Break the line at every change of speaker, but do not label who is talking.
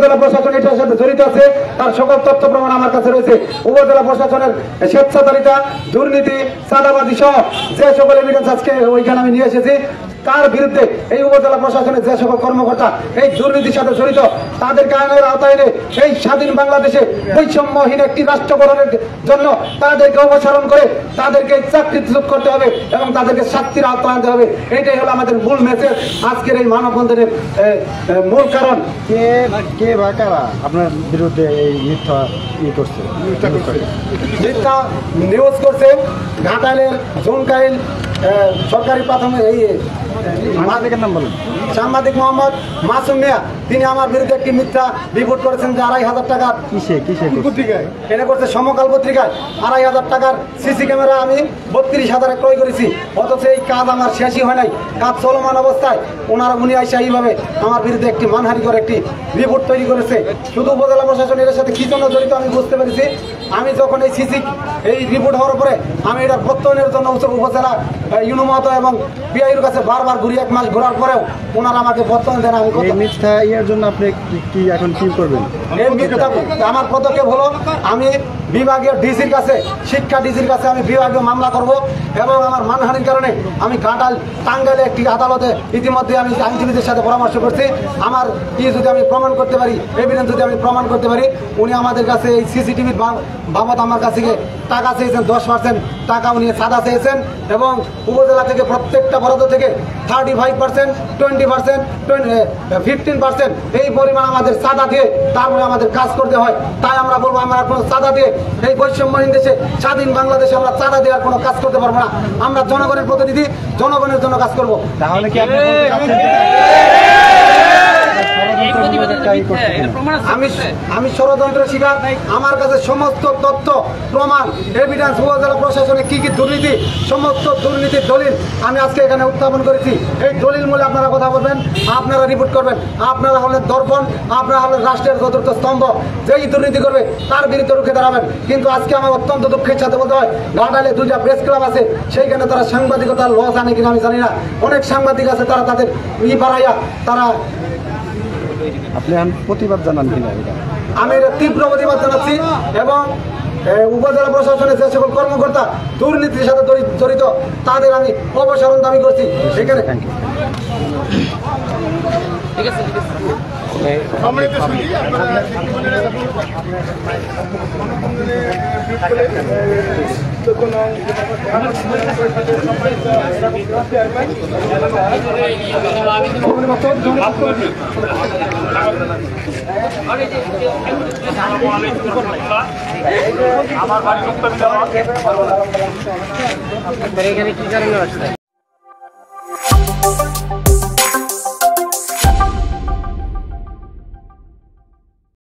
উপজেলা প্রশাসন এটার সাথে জড়িত আছে তার সকল তথ্য প্রমাণ আমার কাছে রয়েছে। উপজেলা প্রশাসনের স্বেচ্ছাচারিতা, দুর্নীতি, চাঁদাবাজি সহ যে সকল এভিডেন্স আজকে ওইখানে আমি নিয়ে এসেছি, তার বিরুদ্ধে এই উপজেলা প্রশাসনের যে সকল কর্মকর্তা এই দুর্নীতির সাথে জড়িত তাদেরকে আইনের আওতায় এনে এই স্বাধীন বাংলাদেশে বৈষম্যহীন একটি রাষ্ট্র গঠনের জন্য তাদেরকে অপসারণ করে তাদেরকে চাকরিচ্যুত করতে হবে এবং তাদেরকে শাস্তির আওতায় আনতে হবে। এটাই হলো আমাদের মূল মেসেজ আজকের এই মানববন্ধনের মূল কারণ।
কে বা কারা আপনার বিরুদ্ধে এই মিথ্যা করছে,
মিথ্যা নিউজ করছে? ঘাটাইলের জোনকাইল সরকারি প্রাথমিক এই সাংবাদিক মোহাম্মদ মাসুম মিয়া, তিনি আমার বিরুদ্ধে একটি মিথ্যা রিপোর্ট করেছেন যে 2,500 টাকার এটা করছে সমকাল পত্রিকায়। 2,500 টাকার সিসি ক্যামেরা আমি 32,000 ক্রয় করেছি, অথচ এই কাজ আমার শেষই হয় নাই, কাজ চলমান অবস্থায় উনি আইসা এইভাবে আমার বিরুদ্ধে একটি মানহানিকর একটি রিপোর্ট তৈরি করেছে। শুধু উপজেলা প্রশাসন এর সাথে কি জন্য জড়িত আমি বুঝতে পেরেছি। আমি যখন এই এই রিপোর্ট হওয়ার পরে আমি এটা প্রত্যয়নের জন্য উপজেলা ইউনুমত এবং পিআইর কাছে বারবার ঘুরি, 1 মাস ঘোরার পরেও ওনারা আমাকে প্রত্যয়ন দেন। আমি
মিথ্যা ইয়ার জন্য আপনি কি এখন কি করবেন?
আমার পদক্ষেপ হলো আমি বিভাগীয় ডিসির কাছে, শিক্ষা ডিসির কাছে আমি বিভাগীয় মামলা করব এবং আমার মানহানির কারণে আমি ঘাটাল টাঙ্গাইলে একটি আদালতে ইতিমধ্যে আমি আইনজীবীদের সাথে পরামর্শ করছি। আমার যদি আমি প্রমাণ করতে পারি, এভিডেন্স যদি আমি প্রমাণ করতে পারি, উনি আমাদের কাছে এই সিসিটিভির বাবদ আমার কাছে টাকা চেয়েছেন, 10% টাকা উনি সাদা চেয়েছেন এবং উপজেলা থেকে প্রত্যেকটা বরাদ্দ থেকে 35%, 20%, 15% এই পরিমাণ আমাদের চাঁদা দিয়ে তারপরে আমাদের কাজ করতে হয়। তাই আমরা বলবো আমরা কোনো চাঁদা দিয়ে এই বৈষম্যহীন দেশে স্বাধীন বাংলাদেশে আমরা চাঁদা দেওয়ার কোনো কাজ করতে পারবো না। আমরা জনগণের প্রতিনিধি, জনগণের জন্য কাজ করবো।
তাহলে কি
আমি ষড়যন্ত্র শিকার, আমার কাছে সমস্ত তথ্য প্রমাণ এভিডেন্স উপজেলা প্রশাসনে কি কি দুর্নীতি, সমস্ত দুর্নীতির দলিল আমি আজকে এখানে উত্থাপন করেছি। এই দলিল মূলে আপনারা কথা বলবেন, আপনারা রিপোর্ট করবেন, আপনারা হলেন দর্পণ, আপনারা হলেন রাষ্ট্রের চতুর্থ স্তম্ভ। যেই দুর্নীতি করবে তার বিরুদ্ধে রুখে দাঁড়াবেন। কিন্তু আজকে আমার অত্যন্ত দুঃখের সাথে বলতে হয়, ঘাটাইলে 2টা প্রেস ক্লাব আছে, সেইখানে তারা সাংবাদিকতার লস আনে কিনা আমি জানি না। অনেক সাংবাদিক আছে তারা তাদের বাড়াইয়া তারা।
আপনি প্রতিবাদ জানান কিনা?
আমি এটা তীব্র প্রতিবাদ জানাচ্ছি এবং উপজেলা প্রশাসনের যে সকল কর্মকর্তা দুর্নীতির সাথে জড়িত তাদের আমি অপসারণ দাবি করছি। সেখানে
আমার বাড়ি এখানে কি কারণে আসছে?